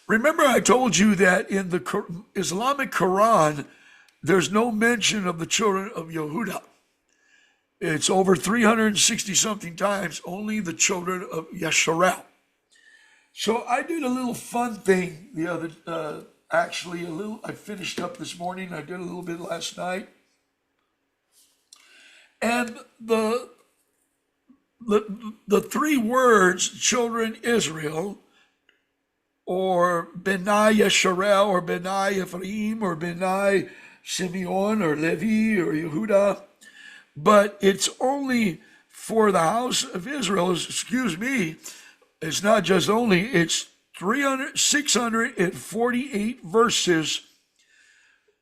Remember, I told you that in the Islamic Quran, there's no mention of the children of Yehuda. It's over 360 something times, only the children of Yisrael. So I did a little fun thing the other, actually a little, I finished up this morning. I did a little bit last night. And the three words, children Israel, or Beni Yisar'el, or Beni Ephraim, or Beni Simeon, or Levi, or Yehuda, but it's only for the house of Israel, excuse me, it's not just only, it's 648 verses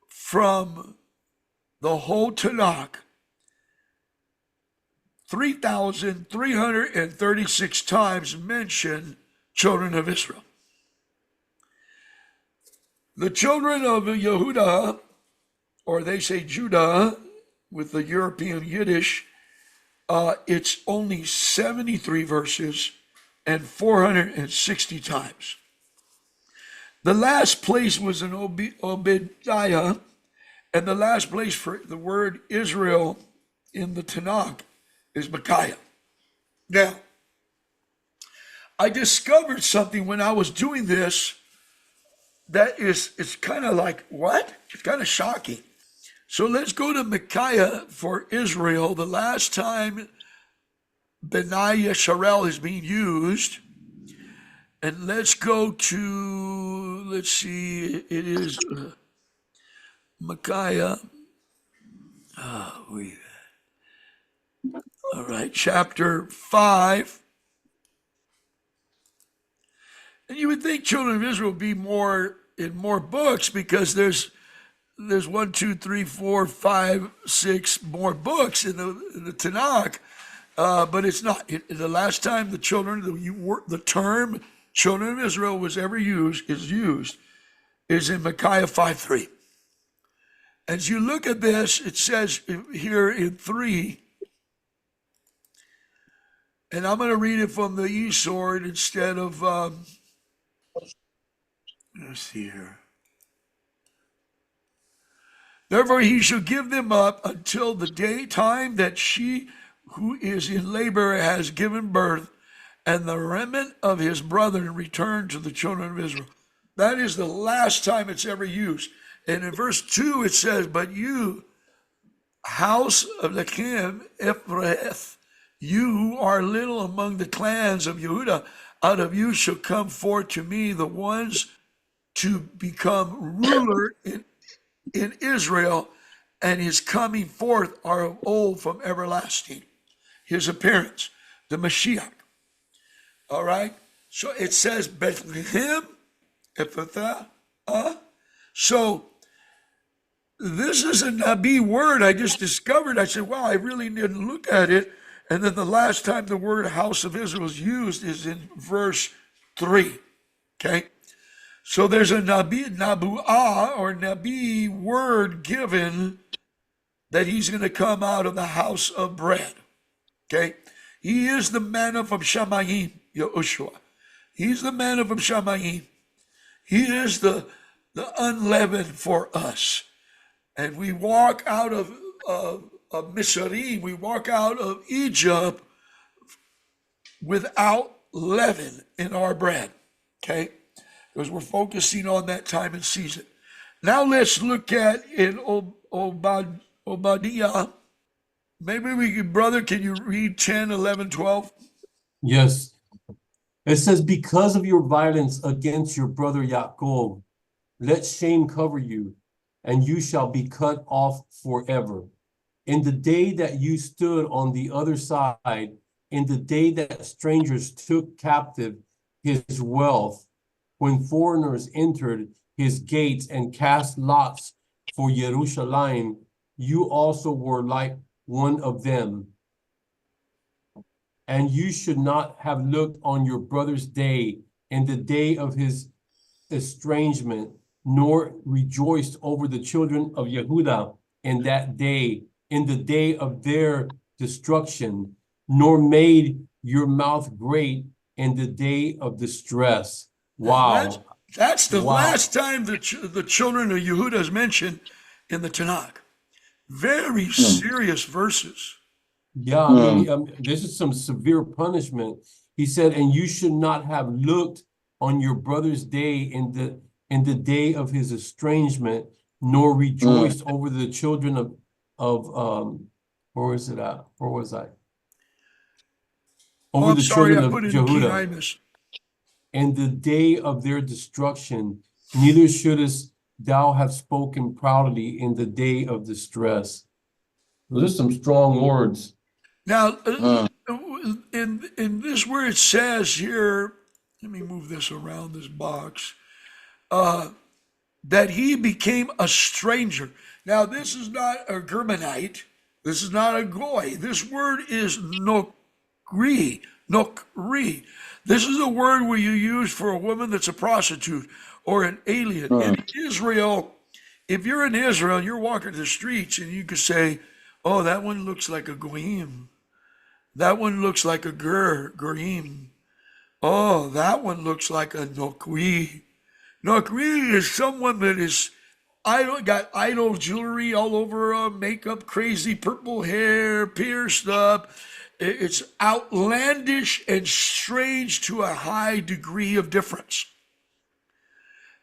from the whole Tanakh. 3,336 times mention children of Israel. The children of Yehuda, or they say Judah, with the European Yiddish, it's only 73 verses and 460 times. The last place was in Obadiah, and the last place for the word Israel in the Tanakh is Micaiah. Now, I discovered something when I was doing this that it's kind of like, what? It's kind of shocking. So let's go to Micaiah for Israel. The last time Beni Yisar'el is being used. And let's go to, let's see, it is Micaiah. All right, chapter 5. And you would think children of Israel would be more in more books because there's 1, 2, 3, 4, 5, 6 more books in the Tanakh, but it's not. The last time the term children of Israel was ever used is in Micaiah 5:3. As you look at this, it says here in 3, and I'm going to read it from the eSword instead of, let's see here. Therefore he shall give them up until the time that she who is in labor has given birth, and the remnant of his brethren return to the children of Israel. That is the last time it's ever used. And in verse 2 it says, but you, house of Lechem Ephraim, you who are little among the clans of Yehuda, out of you shall come forth to me the ones to become ruler in Israel, and his coming forth are of old from everlasting. His appearance, the Mashiach. All right? So it says Bethlehem, Ephrathah. So this is a Nabi word I just discovered. I said, wow, I really didn't look at it. And then the last time the word house of Israel is used is in verse 3. Okay? So there's a Nabu'ah, or Nabi word given that he's going to come out of the house of bread. Okay? He is the manna from Shamayim, Yahushua. He's the manna from Shamayim. He is the unleavened for us. And we walk out of Mitzrayim, we walk out of Egypt without leaven in our bread. Okay? Because we're focusing on that time and season. Now let's look at in Obadiah. Maybe we can, brother, can you read 10, 11, 12? Yes. It says, because of your violence against your brother Yaacob, let shame cover you, and you shall be cut off forever. In the day that you stood on the other side, in the day that strangers took captive his wealth, when foreigners entered his gates and cast lots for Jerusalem, you also were like one of them. And you should not have looked on your brother's day in the day of his estrangement, nor rejoiced over the children of Yehuda in that day, in the day of their destruction, nor made your mouth great in the day of distress. Wow. That's the Wow. last time the children of Yehuda is mentioned in the Tanakh. Very serious verses. Yeah, I mean, this is some severe punishment. He said, and you should not have looked on your brother's day in the day of his estrangement, nor rejoiced over the children of where is it at? Where was I? Oh, Over I'm the sorry, I children of put in King Yehuda. Imus. In the day of their destruction, neither shouldest thou have spoken proudly in the day of distress. Those are some strong words. Now, in this where it says here, let me move this around this box, that he became a stranger. Now, this is not a Germanite. This is not a goy. This word is nokri. Nokri. This is a word where you use for a woman that's a prostitute or an alien. In Israel, if you're in Israel and you're walking the streets and you could say, oh, that one looks like a goyim. That one looks like a goyim. Oh, that one looks like a nokri. Nokri is someone that is got idol jewelry all over, makeup, crazy purple hair, pierced up. It's outlandish and strange to a high degree of difference.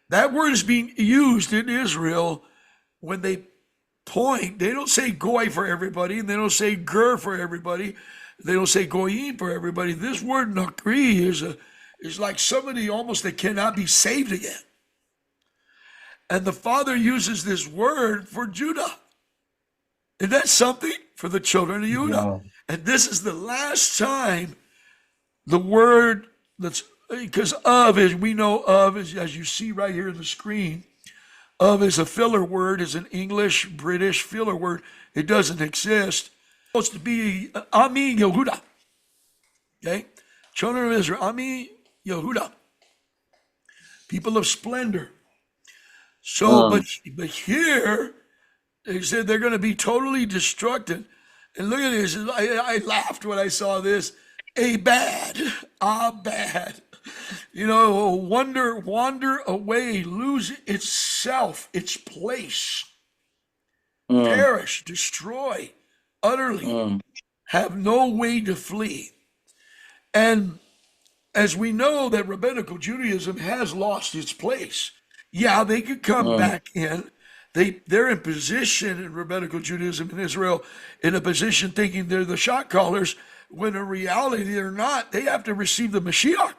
That word is being used in Israel when they point. They don't say goy for everybody, and they don't say ger for everybody. They don't say goyim for everybody. This word nakri is like somebody almost that cannot be saved again. And the Father uses this word for Judah. Isn't that something for the children of Yehuda? Yeah. And this is the last time the word that's, because of is, we know of, is, as you see right here in the screen, of is a filler word, is an English, British filler word. It doesn't exist. It's supposed to be Ami Yehuda. Okay? Children of Israel, Ami Yehuda. People of splendor. So, but here, they said they're going to be totally destructed. And look at this. I laughed when I saw this. A bad. You know, wander away, lose itself, its place, perish, destroy, utterly, have no way to flee. And as we know that rabbinical Judaism has lost its place, yeah, they could come back in. They're in position in rabbinical Judaism in Israel, in a position thinking they're the shot callers, when in reality they're not. They have to receive the Mashiach.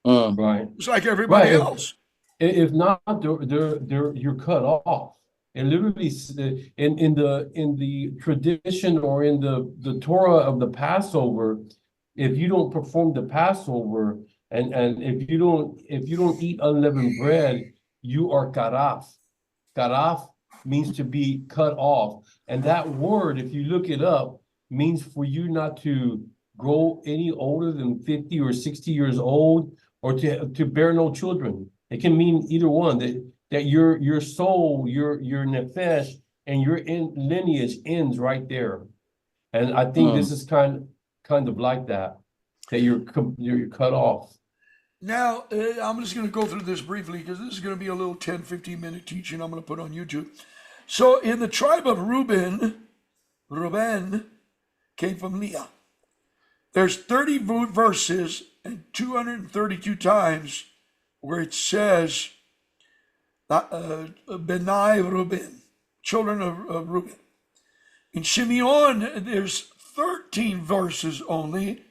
Right. It's like everybody Right. else. If not, you're cut off. And literally, in the tradition or in the Torah of the Passover, if you don't perform the Passover and if you don't eat unleavened bread, you are karaf. Karaf means to be cut off, and that word, if you look it up, means for you not to grow any older than 50 or 60 years old, or to bear no children. It can mean either one. That your soul, your nefesh, and your lineage ends right there. And I think this is kind of like that you're cut off. Now, I'm just going to go through this briefly because this is going to be a little 10, 15-minute teaching I'm going to put on YouTube. So in the tribe of Reuben came from Leah. There's 30 verses and 232 times where it says Beni Reuben, children of Reuben. In Shimeon, there's 13 verses only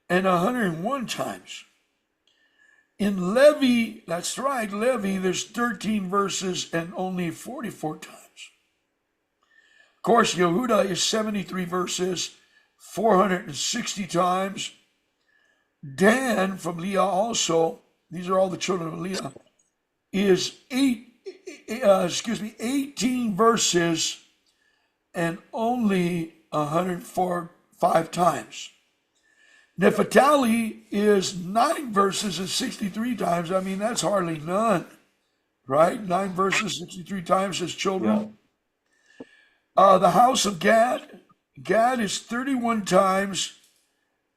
and 101 times. In Levi, that's right, Levi, there's 13 verses and only 44 times. Of course, Yehuda is 73 verses, 460 times. Dan from Leah also, these are all the children of Leah, is 18 verses and only 105 times. Nephtali is 9 verses and 63 times. I mean, that's hardly none, right? 9 verses, 63 times as children. Yeah. The house of Gad is 31 times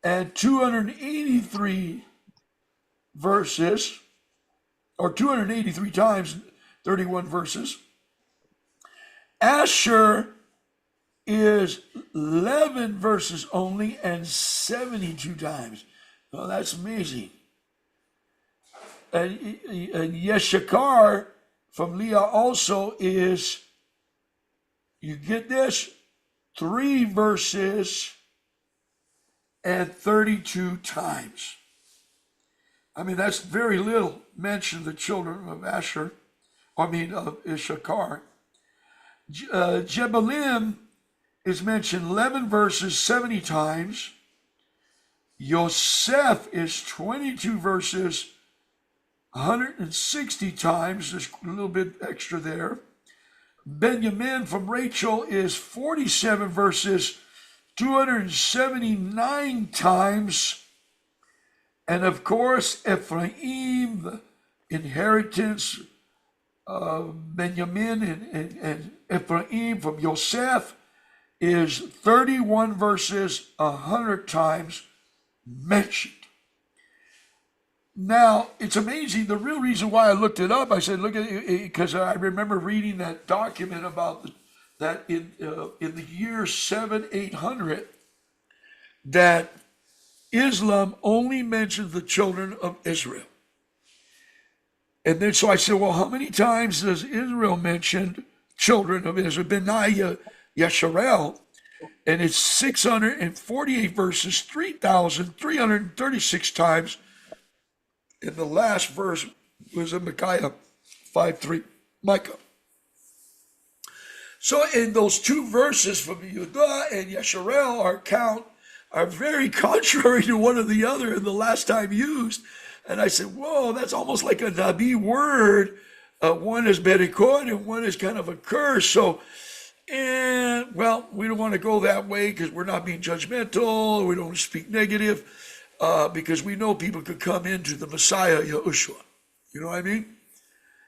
and 283 verses. or 283 times, 31 verses. Asher is 11 verses only and 72 times. Well, that's amazing. And Yeshakar from Leah also is, you get this, 3 verses and 32 times. I mean, that's very little mention of the children of Asher, of Issachar. Jebalim is mentioned 11 verses, 70 times. Yosef is 22 verses, 160 times. There's a little bit extra there. Benjamin from Rachel is 47 verses, 279 times. And of course, Ephraim, the inheritance of Benjamin and Ephraim from Yosef, is 31 verses, 100 times mentioned. Now, it's amazing. The real reason why I looked it up, I said, look at it, because I remember reading that document about that in the year 800, that Islam only mentions the children of Israel. And then so I said, well, how many times does Israel mention children of Israel? Beni Yisar'el, and it's 648 verses, 3,336 times. And the last verse was in Micaiah 5:3, Micah. So in those two verses from Yehuda and Yisrael, our count are very contrary to one or the other in the last time used. And I said, whoa, that's almost like a Nabi word. One is berikot and one is kind of a curse. So, well, we don't want to go that way because we're not being judgmental. We don't want to speak negative. Because we know people could come into the Messiah, Yahushua, you know what I mean?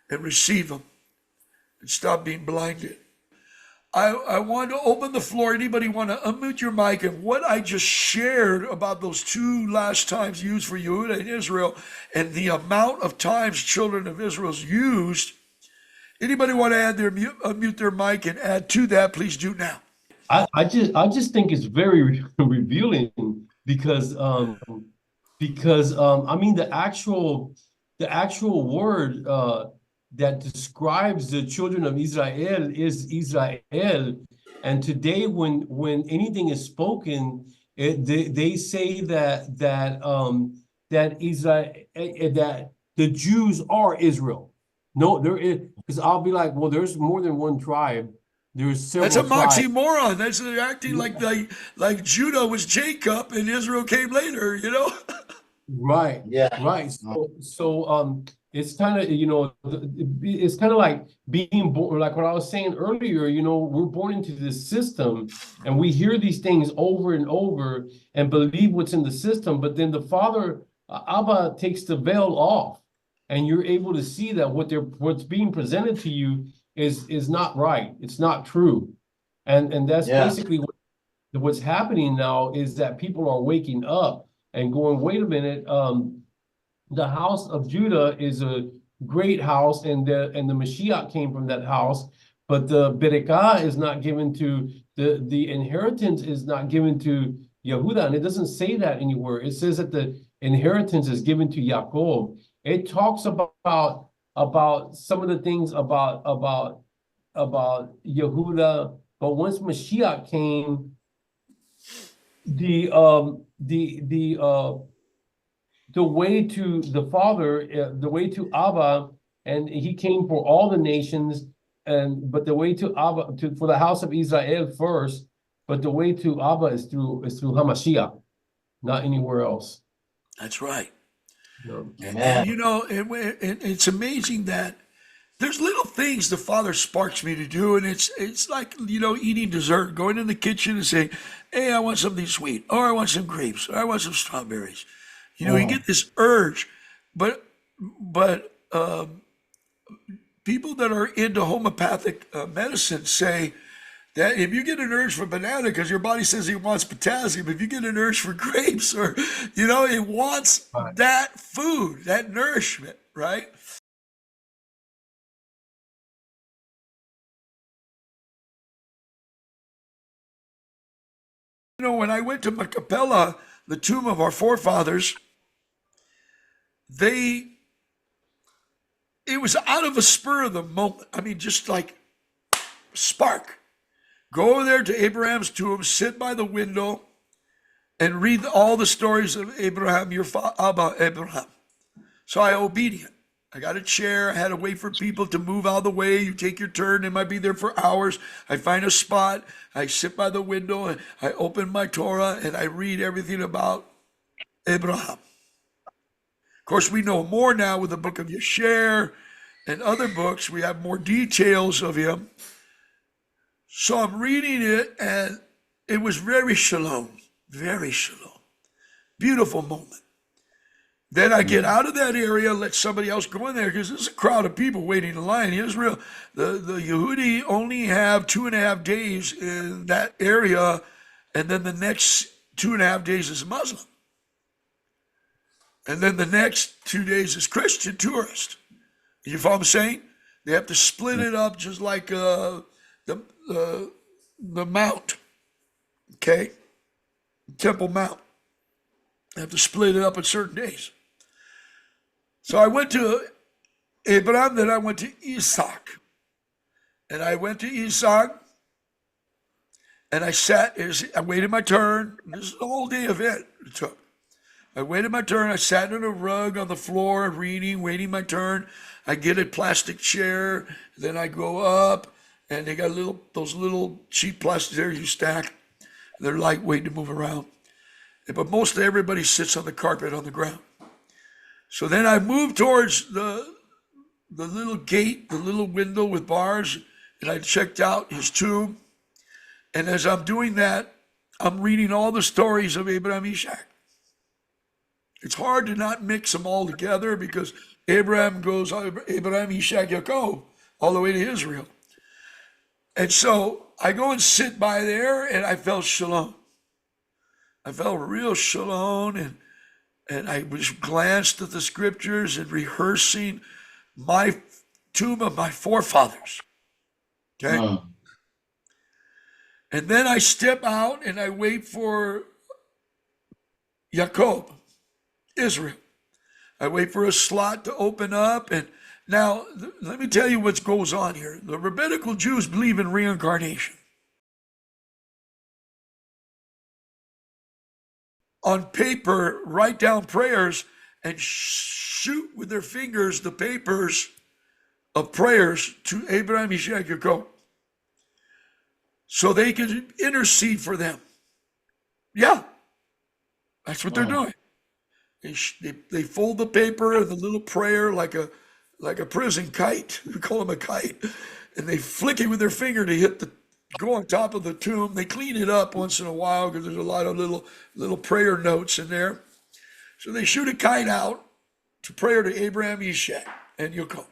And receive him and stop being blinded. I want to open the floor. Anybody want to unmute your mic? And what I just shared about those two last times used for Yehuda and Israel and the amount of times children of Israel's used. Anybody want to unmute their mic and add to that? Please do now. I just think it's very revealing because I mean the actual word that describes the children of Israel is Israel, and today when anything is spoken, they say that Israel, that the Jews are Israel. No, there is, because I'll be like, well, there's more than one tribe. There's several. That's a moxymoron. That's acting like Judah was Jacob and Israel came later, you know? Right. Yeah. Right. So it's kind of, it's kind of like being born, like what I was saying earlier, we're born into this system and we hear these things over and over and believe what's in the system. But then the Father, Abba, takes the veil off and you're able to see that what's being presented to you is not right. It's not true. And that's basically what's happening now, is that people are waking up and going, wait a minute, the house of Judah is a great house, and the Mashiach came from that house, but the Berekah is not given to, the inheritance is not given to Yehuda, and it doesn't say that anywhere. It says that the inheritance is given to Yaacob. It talks about some of the things about Yehuda, but once Mashiach came, the way to the Father, the way to Abba, and he came for all the nations, but the way to Abba, for the house of Israel first, but the way to Abba is through HaMashiach, not anywhere else. That's right. No. And it's amazing that there's little things the Father sparks me to do, and it's like, eating dessert, going in the kitchen and saying, hey, I want something sweet, or I want some grapes, or I want some strawberries. You get this urge, but people that are into homeopathic medicine say that if you get an urge for banana because your body says it wants potassium, if you get an urge for grapes, or it wants that food, that nourishment, right? You know, when I went to Machpelah, the tomb of our forefathers, it was out of a spur of the moment. I mean, just like spark. Go over there to Abraham's tomb, sit by the window, and read all the stories of Abraham, your Abba Abraham. So I obedient. I got a chair. I had to wait for people to move out of the way. You take your turn. They might be there for hours. I find a spot. I sit by the window and I open my Torah and I read everything about Abraham. Of course, we know more now with the book of Yesher and other books. We have more details of him. So I'm reading it and it was very shalom. Very shalom. Beautiful moment. Then I get out of that area, let somebody else go in there because there's a crowd of people waiting in line. In Israel, the Yehudi only have 2.5 days in that area, and then the next 2.5 days is Muslim. And then the next 2 days is Christian tourist. You follow what I'm saying? They have to split it up just like the Mount, okay? Temple Mount. They have to split it up at certain days. So I went to Abraham, then I went to Isaac. And I went to Isaac, and I sat, I waited my turn. This is a whole day event it took. I waited my turn. I sat on a rug on the floor, reading, waiting my turn. I get a plastic chair, then I go up, and they got those little cheap plastic chairs you stack. They're lightweight to move around. But most everybody sits on the carpet on the ground. So then I moved towards the little gate, the little window with bars, and I checked out his tomb. And as I'm doing that, I'm reading all the stories of Abraham Ishak. It's hard to not mix them all together because Abraham goes, Abraham, Ishak, Yaacob, all the way to Israel. And so I go and sit by there, and I felt shalom. I felt real shalom, and I was glanced at the scriptures and rehearsing my tomb of my forefathers. Okay? And then I step out and I wait for Yaacob, Israel. I wait for a slot to open up. And now, let me tell you what goes on here. The rabbinical Jews believe in reincarnation. On paper, write down prayers and shoot with their fingers the papers of prayers to Abraham, Ishak, Yaacob, so they can intercede for them. Yeah, that's what they're doing. They fold the paper and the little prayer like a prison kite. We call them a kite, and they flick it with their finger to go on top of the tomb. They clean it up once in a while because there's a lot of little prayer notes in there. So they shoot a kite out to prayer to Abraham, Ishak, and Yaacob.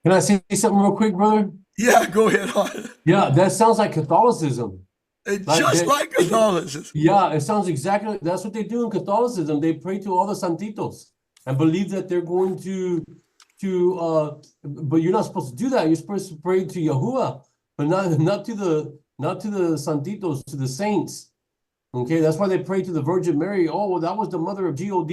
Can I say something real quick, brother? Yeah, go ahead on. Yeah, that sounds like Catholicism. Just like Catholicism. Yeah, it sounds exactly, that's what they do in Catholicism. They pray to all the santitos and believe that they're going to but you're not supposed to do that. You're supposed to pray to Yehuda, but not to the santitos, to the saints. Okay, that's why they pray to the Virgin Mary. Oh, well, that was the mother of God,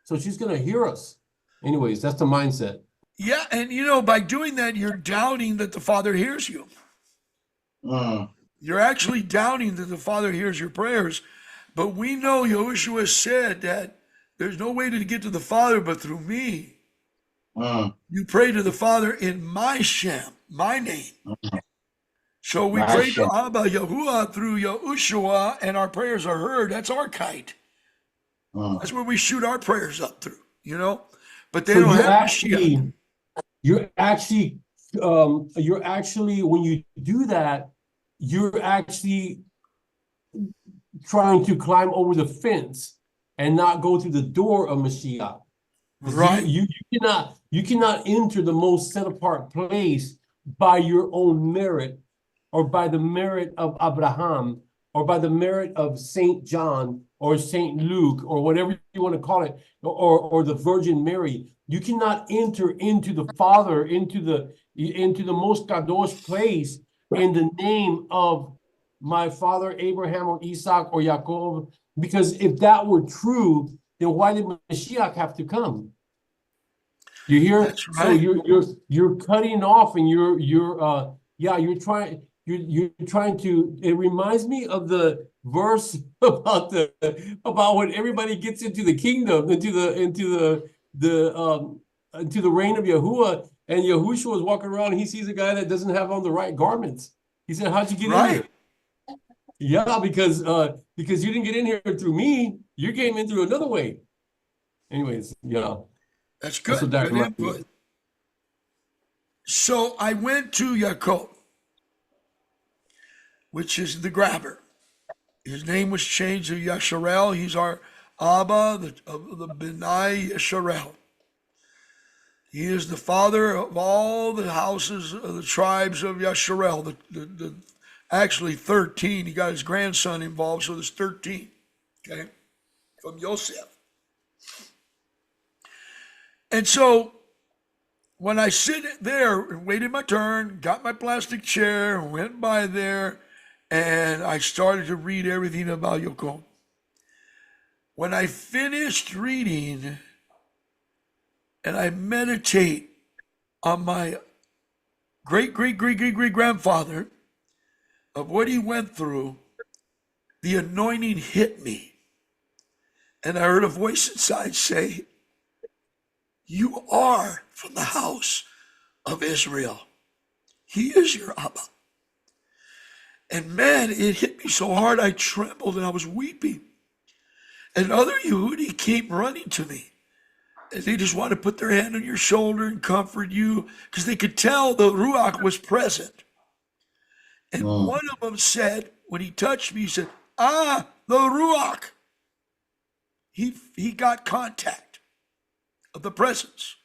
so she's gonna hear us. Anyways, that's the mindset. Yeah, and by doing that, you're doubting that the Father hears you. You're actually doubting that the Father hears your prayers. But we know Yahushua said that there's no way to get to the Father but through me. You pray to the Father in my Shem, my name. So we pray to Abba Yahuwah through Yahushua, and our prayers are heard. That's our kite. That's where we shoot our prayers up through, But they don't have Mashiach. You're actually, when you do that, you're actually trying to climb over the fence and not go through the door of Mashiach. Right. You cannot enter the most set apart place by your own merit, or by the merit of Abraham, or by the merit of Saint John or Saint Luke, or whatever you want to call it, or the Virgin Mary. You cannot enter into the Father, into the most kadosh place in the name of my father Abraham or Isaac or Yaacob? Because if that were true, then why did Mashiach have to come? You hear? That's So right. you're cutting off, and you're trying to. It reminds me of the verse about when everybody gets into the kingdom, into the reign of Yahuwah, and Yahushua is walking around and he sees a guy that doesn't have on the right garments. He said, "How'd you get in here?" Right. Yeah, because you didn't get in here through me, you came in through another way. Anyways, yeah, That's that's what good. that Good reminds me input. of. So I went to Yaacob, which is the grabber. His name was changed to Yisar'el. He's our Abba of the Beni Yisar'el. He is the father of all the houses of the tribes of Yisrael. Actually 13. He got his grandson involved, so there's 13. Okay, from Yosef. And so when I sit there and waited my turn, got my plastic chair, went by there, and I started to read everything about Yaacob. When I finished reading and I meditate on my great grandfather of what he went through, the anointing hit me. And I heard a voice inside say, "You are from the house of Israel. He is your Abba." And man, it hit me so hard I trembled and I was weeping. And other Yehudi came running to me. And they just want to put their hand on your shoulder and comfort you because they could tell the Ruach was present. And one of them said, when he touched me, he said, "Ah, the Ruach." He got contact of the presence.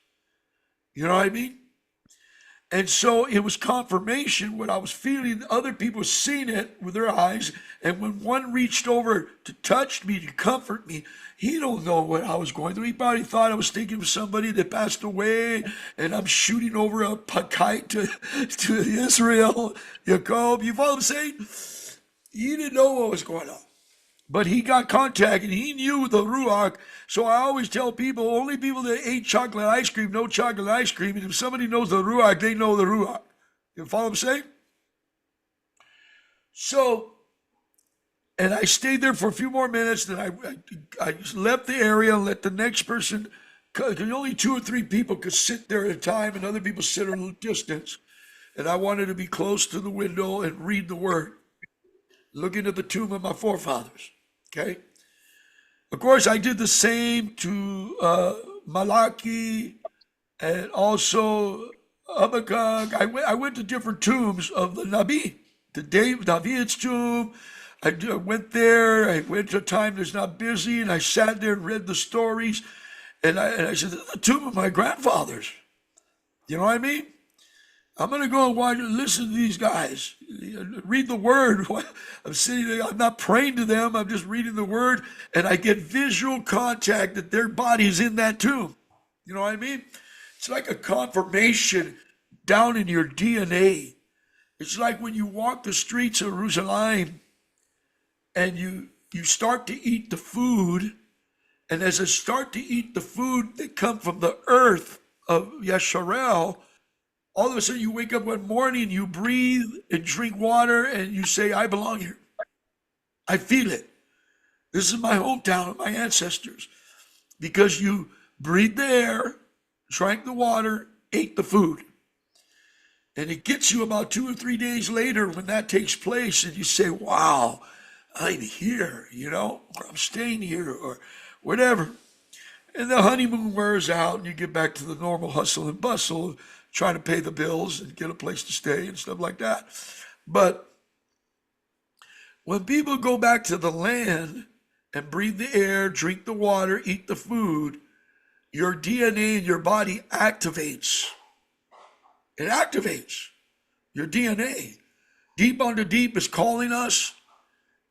You know what I mean? And so it was confirmation what I was feeling. Other people seen it with their eyes. And when one reached over to touch me, to comfort me, he don't know what I was going through. He probably thought I was thinking of somebody that passed away and I'm shooting over a kite to Israel, Yaacob. You follow what I'm saying? He didn't know what was going on. But he got contact and he knew the Ruach. So I always tell people, only people that ate chocolate ice cream know chocolate ice cream. And if somebody knows the Ruach, they know the Ruach. You follow what I'm saying? So, and I stayed there for a few more minutes. Then I left the area and let the next person, because only 2 or 3 people could sit there at a time and other people sit a little distance. And I wanted to be close to the window and read the word, looking at the tomb of my forefathers. Okay. Of course, I did the same to Malachi and also Habakkuk. I went to different tombs of the Nabi, to David's tomb. I went there. I went to a time that's not busy, and I sat there and read the stories. And I said, "This is the tomb of my grandfathers." You know what I mean? I'm going to go and watch and listen to these guys, read the word. I'm sitting there, I'm not praying to them, I'm just reading the word, and I get visual contact that their body's in that tomb. You know what I mean? It's like a confirmation down in your DNA. It's like when you walk the streets of Jerusalem and you start to eat the food, and as I start to eat the food that come from the earth of Yisrael, all of a sudden you wake up one morning, you breathe and drink water, and you say, "I belong here. I feel it. This is my hometown of my ancestors." Because you breathed the air, drank the water, ate the food. And it gets you about 2 or 3 days later when that takes place, and you say, "Wow, I'm here, or I'm staying here," or whatever. And the honeymoon wears out, and you get back to the normal hustle and bustle of trying to pay the bills and get a place to stay and stuff like that. But when people go back to the land and breathe the air, drink the water, eat the food, your DNA in your body activates. It activates your DNA. Deep under deep is calling us.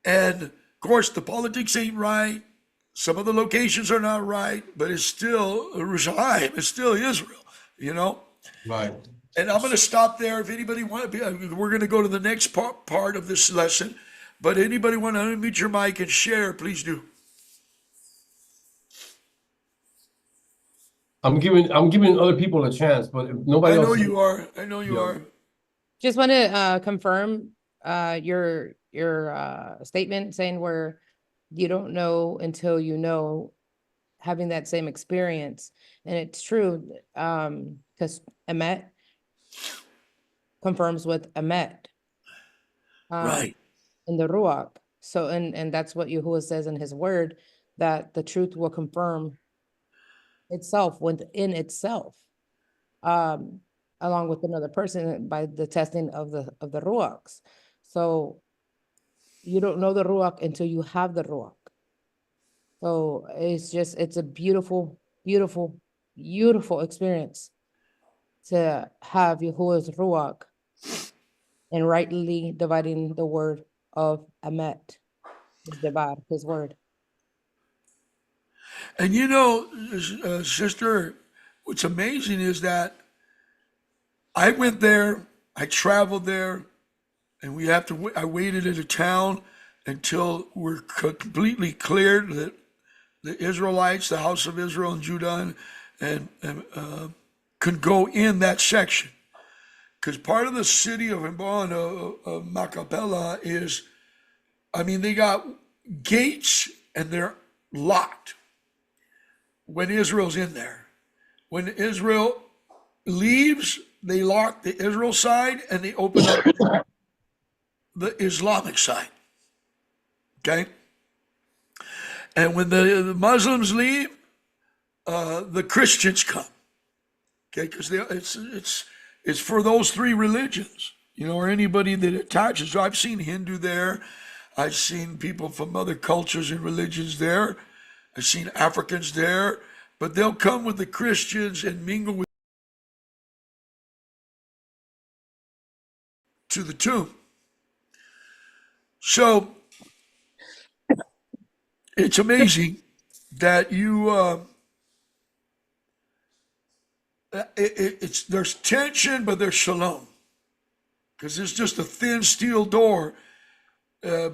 And of course, the politics ain't right. Some of the locations are not right, but it's still Jerusalem. It's still Israel. Right. And I'm going to stop there. If anybody wants to we're going to go to the next part of this lesson. But anybody want to unmute your mic and share, please do. I'm giving other people a chance, but if nobody I know else, you are. I know you Yeah. are. Just want to confirm your statement saying where you don't know until you know, having that same experience. And it's true, because Emet confirms with Emet Right. in the Ruach. So, and that's what Yahuwah says in his word, that the truth will confirm itself within itself, along with another person by the testing of the Ruachs. So you don't know the Ruach until you have the Ruach. So it's a beautiful, beautiful, beautiful experience to have Yahuwah's Ruach and rightly dividing the word of Emet, his Devar, his word. And you know, sister, what's amazing is that I went there, I traveled there, and I waited in a town until we're completely cleared that the Israelites, the house of Israel and Judah, could go in that section. Because part of the city of Hebron, of Machpelah, is, I mean, they got gates and they're locked when Israel's in there. When Israel leaves, they lock the Israel side and they open up the Islamic side. Okay? And when the Muslims leave, the Christians come. Okay? Because it's for those three religions, you know, or anybody that attaches. So I've seen Hindu there. I've seen people from other cultures and religions there. I've seen Africans there. But they'll come with the Christians and mingle with to the tomb. So it's amazing that it's there's tension, but there's shalom because it's just a thin steel door.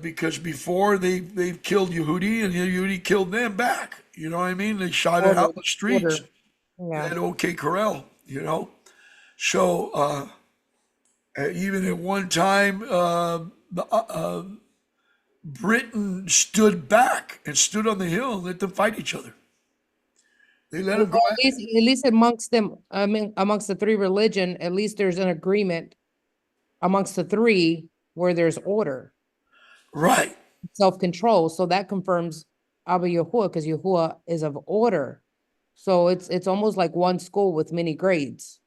Because before they've killed Yehudi and Yehudi killed them back. You know what I mean? They shot it out in the streets. Yeah. At OK Corral, you know. So even at one time, Britain stood back and stood on the hill and let them fight each other. They let them go. At least amongst them, I mean, amongst the three religion, at least there's an agreement amongst the three where there's order, Right. self-control. So that confirms Abba Yahuwah, because Yahuwah is of order. So it's almost like one school with many grades.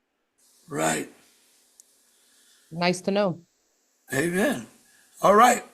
Right. Nice to know. Amen. All right.